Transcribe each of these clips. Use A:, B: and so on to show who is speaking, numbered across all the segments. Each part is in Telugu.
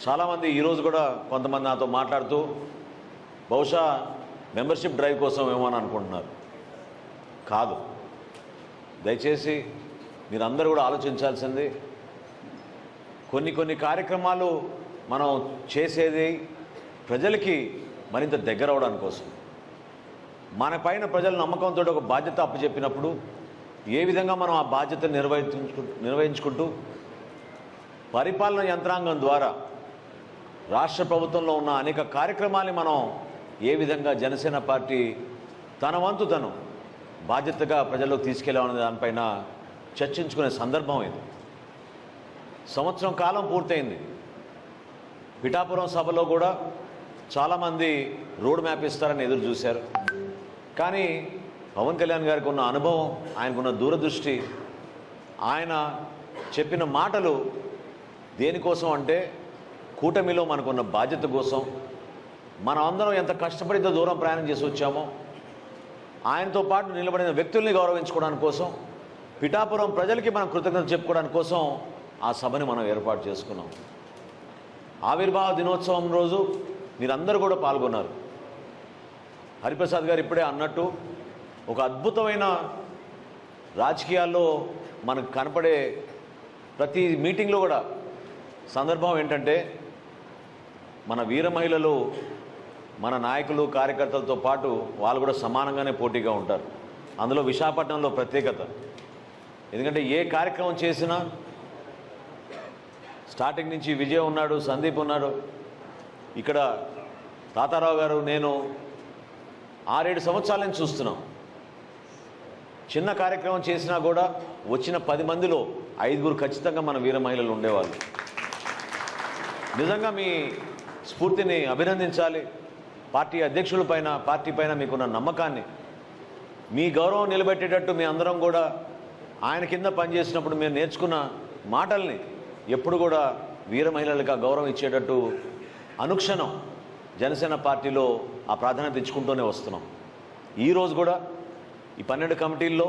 A: చాలామంది ఈరోజు కూడా కొంతమంది నాతో మాట్లాడుతూ బహుశా మెంబర్షిప్ డ్రైవ్ కోసం ఏమో అని అనుకుంటున్నారు. కాదు, దయచేసి మీరందరూ కూడా ఆలోచించాల్సింది కొన్ని కార్యక్రమాలు మనం చేసేది ప్రజలకి మరింత దగ్గర అవడానికి కోసం. మన పైన ప్రజల నమ్మకంతో ఒక బాధ్యత అప్పచెప్పినప్పుడు ఏ విధంగా మనం ఆ బాధ్యతను నిర్వహించుకుంటూ పరిపాలన యంత్రాంగం ద్వారా రాష్ట్ర ప్రభుత్వంలో ఉన్న అనేక కార్యక్రమాన్ని మనం ఏ విధంగా జనసేన పార్టీ తన వంతు తను బాధ్యతగా ప్రజల్లోకి తీసుకెళ్ళామనే దానిపైన చర్చించుకునే సందర్భం ఇది. సంవత్సరం కాలం పూర్తయింది. పిఠాపురం సభలో కూడా చాలామంది రోడ్ మ్యాప్ ఇస్తారని ఎదురు చూశారు. కానీ పవన్ కళ్యాణ్ గారికి ఉన్న అనుభవం, ఆయనకున్న దూరదృష్టి, ఆయన చెప్పిన మాటలు దేనికోసం అంటే కూటమిలో మనకున్న బాధ్యత కోసం, మనం అందరం ఎంత కష్టపడి ఇంత దూరం ప్రయాణం చేసి వచ్చామో ఆయనతో పాటు నిలబడిన వ్యక్తుల్ని గౌరవించుకోవడానికి కోసం, పిఠాపురం ప్రజలకి మనం కృతజ్ఞత చెప్పుకోవడానికి కోసం ఆ సభని మనం ఏర్పాటు చేసుకున్నాం. ఆవిర్భావ దినోత్సవం రోజు మీరందరూ కూడా పాల్గొన్నారు. హరిప్రసాద్ గారు ఇప్పుడే అన్నట్టు ఒక అద్భుతమైన రాజకీయాల్లో మనకు కనపడే ప్రతి మీటింగ్లో కూడా సందర్భం ఏంటంటే మన వీర మహిళలు, మన నాయకులు, కార్యకర్తలతో పాటు వాళ్ళు కూడా సమానంగానే పోటీగా ఉంటారు. అందులో విశాఖపట్నంలో ప్రత్యేకత. ఎందుకంటే ఏ కార్యక్రమం చేసినా స్టార్టింగ్ నుంచి విజయ్ ఉన్నాడు, సందీప్ ఉన్నాడు, ఇక్కడ తాతారావు గారు, నేను 6-7 సంవత్సరాల నుంచి చూస్తున్నాం. చిన్న కార్యక్రమం చేసినా కూడా వచ్చిన 10 మందిలో 5 ఖచ్చితంగా మన వీర మహిళలు ఉండేవాళ్ళు. నిజంగా మీ స్ఫూర్తిని అభినందించాలి. పార్టీ అధ్యక్షుల పైన, పార్టీ పైన మీకున్న నమ్మకాన్ని, మీ గౌరవం నిలబెట్టేటట్టు మీ అందరం కూడా ఆయన కింద పనిచేసినప్పుడు మీరు నేర్చుకున్న మాటల్ని ఎప్పుడు కూడా వీర మహిళలకు గౌరవం ఇచ్చేటట్టు అనుక్షణం జనసేన పార్టీలో ఆ ప్రాధాన్యత ఇచ్చుకుంటూనే వస్తున్నాం. ఈరోజు కూడా ఈ 12 కమిటీల్లో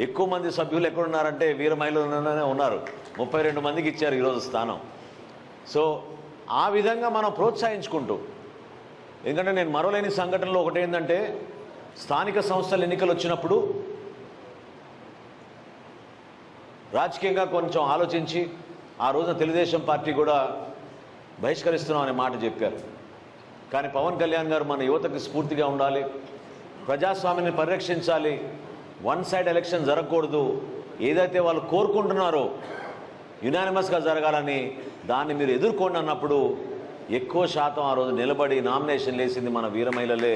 A: ఎక్కువ మంది సభ్యులు ఎక్కడున్నారంటే వీర మహిళలునే ఉన్నారు. 32 మందికి ఇచ్చారు ఈరోజు స్థానం. సో ఆ విధంగా మనం ప్రోత్సహించుకుంటూ, ఎందుకంటే నేను మరోలేని సంఘటనలో ఒకటి ఏంటంటే స్థానిక సంస్థల ఎన్నికలు వచ్చినప్పుడు రాజకీయంగా కొంచెం ఆలోచించి ఆ రోజున తెలుగుదేశం పార్టీ కూడా బహిష్కరిస్తున్నాం అనే మాట చెప్పారు. కానీ పవన్ కళ్యాణ్ గారు మన యువతకు స్ఫూర్తిగా ఉండాలి, ప్రజాస్వామ్యాన్ని పరిరక్షించాలి, వన్ సైడ్ ఎలక్షన్ జరగకూడదు, ఏదైతే వాళ్ళు కోరుకుంటున్నారో యునానిమస్గా జరగాలని దాన్ని మీరు ఎదుర్కోండి అన్నప్పుడు ఎక్కువ శాతం ఆ రోజు నిలబడి నామినేషన్ వేసింది మన వీర మహిళలే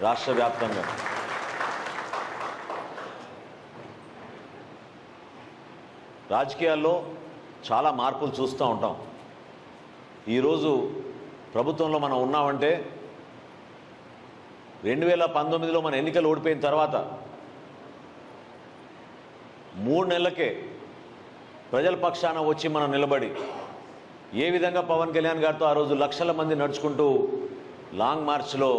A: రాష్ట్ర వ్యాప్తంగా. రాజకీయాల్లో చాలా మార్పులు చూస్తూ ఉంటాం. ఈరోజు ప్రభుత్వంలో మనం ఉన్నామంటే 2019లో మన ఎన్నికలు ఓడిపోయిన తర్వాత 3 నెలలకే ప్రజల పక్షాన వచ్చి మనం నిలబడి ఏ విధంగా పవన్ కళ్యాణ్ గారితో ఆ రోజు లక్షల మంది నడుచుకుంటూ లాంగ్ మార్చ్లో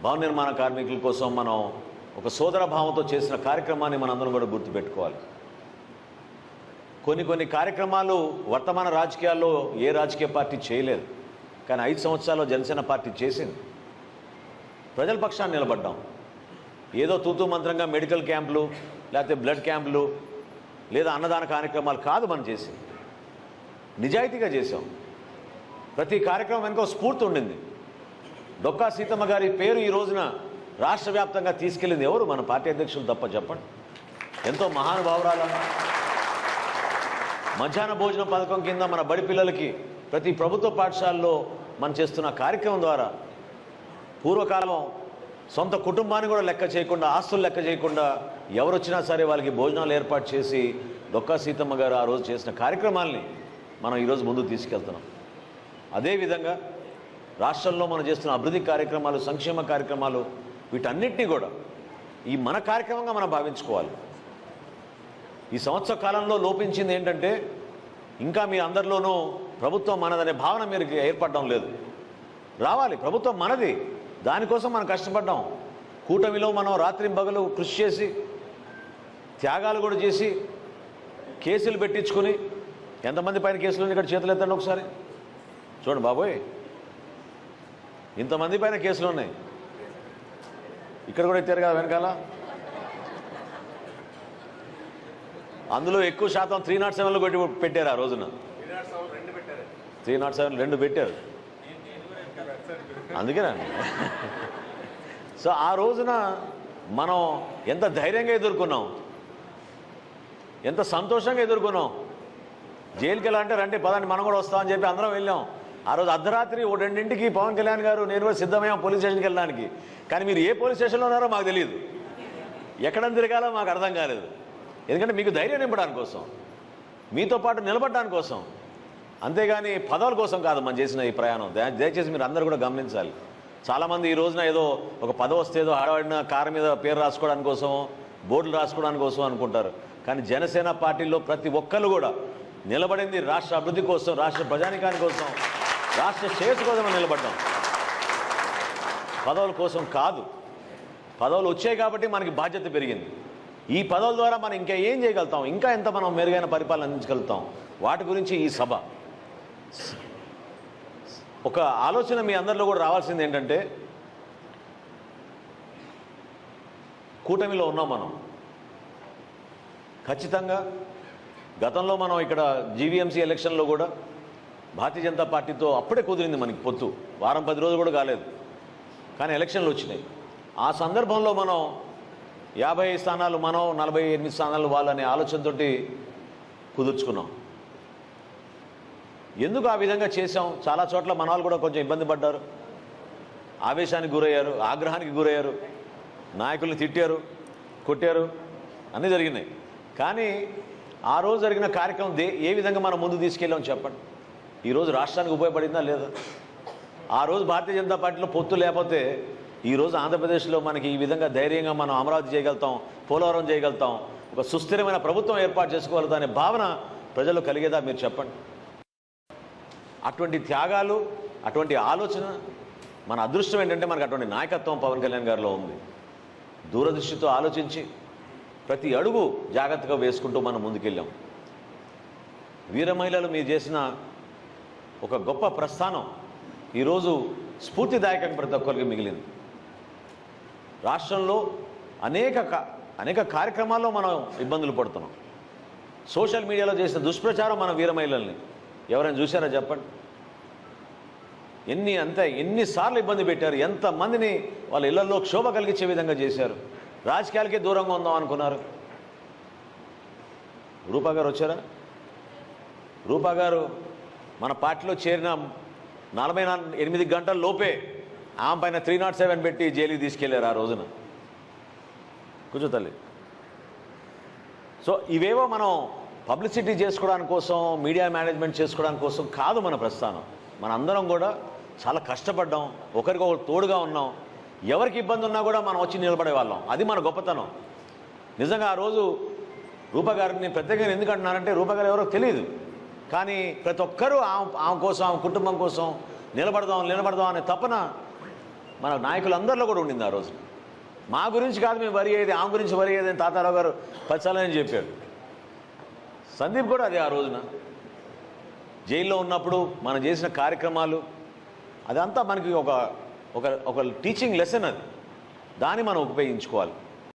A: భవన నిర్మాణ కార్మికుల కోసం మనం ఒక సోదర భావంతో చేసిన కార్యక్రమాన్ని మనందరం కూడా గుర్తుపెట్టుకోవాలి. కొన్ని కార్యక్రమాలు వర్తమాన రాజకీయాల్లో ఏ రాజకీయ పార్టీ చేయలేదు, కానీ 5 సంవత్సరాల్లో జనసేన పార్టీ చేసింది. ప్రజల పక్షాన్ని నిలబడ్డాం. ఏదో తూతూ మంత్రంగా మెడికల్ క్యాంపులు, లేకపోతే బ్లడ్ క్యాంపులు, లేదా అన్నదాన కార్యక్రమాలు కాదు మనం చేసింది. నిజాయితీగా చేసాం. ప్రతి కార్యక్రమం వెనుక స్ఫూర్తి ఉండింది. డొక్కా సీతమ్మ గారి పేరు ఈ రోజున రాష్ట్ర వ్యాప్తంగా తీసుకెళ్ళింది ఎవరు? మన పార్టీ అధ్యక్షులు తప్ప చెప్పండి. ఎంతో మహానుభావురాల. మధ్యాహ్న భోజన పథకం కింద మన బడి పిల్లలకి ప్రతి ప్రభుత్వ పాఠశాలలో మనం చేస్తున్న కార్యక్రమం ద్వారా పూర్వకాలం సొంత కుటుంబాన్ని కూడా లెక్క చేయకుండా, ఆస్తులు లెక్క చేయకుండా ఎవరు వచ్చినా సరే వాళ్ళకి భోజనాలు ఏర్పాటు చేసి డొక్కా సీతమ్మ గారు ఆ రోజు చేసిన కార్యక్రమాల్ని మనం ఈరోజు ముందుకు తీసుకెళ్తున్నాం. అదేవిధంగా రాష్ట్రంలో మనం చేస్తున్న అభివృద్ధి కార్యక్రమాలు, సంక్షేమ కార్యక్రమాలు, వీటన్నిటినీ కూడా ఈ మన కార్యక్రమంగా మనం భావించుకోవాలి. ఈ సంవత్సర కాలంలో లోపించింది ఏంటంటే ఇంకా మీ అందరిలోనూ ప్రభుత్వం మనదనే భావన మీరు ఏర్పడడం లేదు. రావాలి, ప్రభుత్వం మనది, దానికోసం మనం కష్టపడ్డాం. కూటమిలో మనం రాత్రింబగలు కృషి చేసి త్యాగాలు కూడా చేసి కేసులు పెట్టించుకుని, ఎంతమంది పైన కేసులు ఇక్కడ చేతులు ఎత్తండి ఒకసారి చూడండి బాబోయ్, ఇంతమంది పైన కేసులు ఉన్నాయి. ఇక్కడ కూడా ఎత్తారు కదా వెనకాల. అందులో ఎక్కువ శాతం 307లో పెట్టారు ఆ రోజున. 307 2 పెట్టారు. అందుకేనండి. సో ఆ రోజున మనం ఎంత ధైర్యంగా ఎదుర్కొన్నాం, ఎంత సంతోషంగా ఎదుర్కొన్నాం. జైలుకి వెళ్ళాలంటే రండి పదండి మనం కూడా వస్తామని చెప్పి అందరం వెళ్ళాం. ఆ రోజు అర్ధరాత్రి 2ంటికి పవన్ కళ్యాణ్ గారు నేను కూడా సిద్ధమయ్యాం పోలీస్ స్టేషన్కి వెళ్ళడానికి. కానీ మీరు ఏ పోలీస్ స్టేషన్లో ఉన్నారో మాకు తెలియదు, ఎక్కడ తిరగాలో మాకు అర్థం కాలేదు. ఎందుకంటే మీకు ధైర్యం నింపడానికి కోసం, మీతో పాటు నిలబడడానికి కోసం, అంతేగాని పదవుల కోసం కాదు మనం చేసిన ఈ ప్రయాణం. దయచేసి మీరు అందరూ కూడా గమనించాలి. చాలామంది ఈ రోజున ఏదో ఒక పదవి వస్తే ఏదో ఆడవాడిన కారు మీద పేరు రాసుకోవడానికి కోసం, బోర్డులు రాసుకోవడానికి కోసం అనుకుంటారు. కానీ జనసేన పార్టీలో ప్రతి ఒక్కరు కూడా నిలబడింది రాష్ట్ర అభివృద్ధి కోసం, రాష్ట్ర ప్రజానికాని కోసం, రాష్ట్ర శ్రేయస్సు కోసం నిలబడ్డాం. పదవుల కోసం కాదు. పదవులు వచ్చాయి కాబట్టి మనకి బాధ్యత పెరిగింది. ఈ పదవుల ద్వారా మనం ఇంకా ఏం చేయగలుగుతాం, ఇంకా ఎంత మనం మెరుగైన పరిపాలన అందించగలుగుతాం, వాటి గురించి ఈ సభ. ఒక ఆలోచన మీ అందరిలో కూడా రావాల్సింది ఏంటంటే, కూటమిలో ఉన్నాం మనం. ఖచ్చితంగా గతంలో మనం ఇక్కడ జీవీఎంసీ ఎలక్షన్లో కూడా భారతీయ జనతా పార్టీతో అప్పుడే కుదిరింది మనకి పొత్తు. వారం 10 రోజులు కూడా కాలేదు, కానీ ఎలక్షన్లు వచ్చినాయి. ఆ సందర్భంలో మనం 50 స్థానాలు మనం, 48 స్థానాలు వాళ్ళు అనే ఆలోచనతోటి కుదుర్చుకున్నాం. ఎందుకు ఆ విధంగా చేశాం? చాలా చోట్ల మన వాళ్ళు కూడా కొంచెం ఇబ్బంది పడ్డారు, ఆవేశానికి గురయ్యారు, ఆగ్రహానికి గురయ్యారు, నాయకుల్ని తిట్టారు, కొట్టారు, అన్నీ జరిగినాయి. కానీ ఆ రోజు జరిగిన కార్యక్రమం ఏ విధంగా మనం ముందు తీసుకెళ్ళాం చెప్పండి. ఈరోజు రాష్ట్రానికి ఉపయోగపడిందా లేదా? ఆ రోజు భారతీయ జనతా పార్టీలో పొత్తు లేకపోతే ఈరోజు ఆంధ్రప్రదేశ్లో మనకి ఈ విధంగా ధైర్యంగా మనం అమరావతి చేయగలుగుతాం, పోలవరం చేయగలుగుతాం, ఒక సుస్థిరమైన ప్రభుత్వం ఏర్పాటు చేసుకోగలుగుతాం అనే భావన ప్రజల్లో కలిగేదా మీరు చెప్పండి. అటువంటి త్యాగాలు, అటువంటి ఆలోచన, మన అదృష్టం ఏంటంటే మనకు అటువంటి నాయకత్వం పవన్ కళ్యాణ్ గారిలో ఉంది. దూరదృష్టితో ఆలోచించి ప్రతి అడుగు జాగ్రత్తగా వేసుకుంటూ మనం ముందుకెళ్ళాం. వీర మహిళలు మీరు చేసిన ఒక గొప్ప ప్రస్థానం ఈరోజు స్ఫూర్తిదాయకంగా ప్రతి ఒక్కరికి మిగిలింది. రాష్ట్రంలో అనేక కార్యక్రమాల్లో మనం ఇబ్బందులు పడుతున్నాం. సోషల్ మీడియాలో చేసిన దుష్ప్రచారం మన వీర మహిళల్ని ఎవరైనా చూసారా చెప్పండి. ఎన్నిసార్లు ఇబ్బంది పెట్టారు, ఎంతమందిని వాళ్ళ ఇళ్లలో క్షోభ కలిగించే విధంగా చేశారు. రాజకీయాలకే దూరంగా ఉందాం అనుకున్నారు. రూపా గారు వచ్చారా? రూపా గారు మన పార్టీలో చేరిన 48 గంటల లోపే ఆమె పైన 307 పెట్టి జైలుకి తీసుకెళ్లారు ఆ రోజున. కూర్చో తల్లి. సో ఇవేవో మనం పబ్లిసిటీ చేసుకోవడానికి కోసం, మీడియా మేనేజ్మెంట్ చేసుకోవడానికి కోసం కాదు మన ప్రస్థానం. మన అందరం కూడా చాలా కష్టపడ్డాం, ఒకరికొకరు తోడుగా ఉన్నాం. ఎవరికి ఇబ్బంది ఉన్నా కూడా మనం వచ్చి నిలబడే వాళ్ళం. అది మన గొప్పతనం. నిజంగా ఆ రోజు రూపా గారిని ప్రత్యేకంగా ఎందుకు అంటున్నారంటే, రూపా గారు ఎవరో తెలియదు, కానీ ప్రతి ఒక్కరూ ఆమె కోసం, ఆమె కుటుంబం కోసం నిలబడదాం అనే తపన మన నాయకులందరిలో కూడా ఉండింది ఆ రోజు. మా గురించి కాదు మేము వరి అయ్యేది, ఆమె గురించి వరి అయ్యేది అని తాతారావు గారు 10 సార్లు అని చెప్పాడు. సందీప్ కూడా అదే. ఆ రోజున జైల్లో ఉన్నప్పుడు మనం చేసిన కార్యక్రమాలు అదంతా మనకి ఒక టీచింగ్ లెసన్. అది దాన్ని మనం ఉపయోగించుకోవాలి.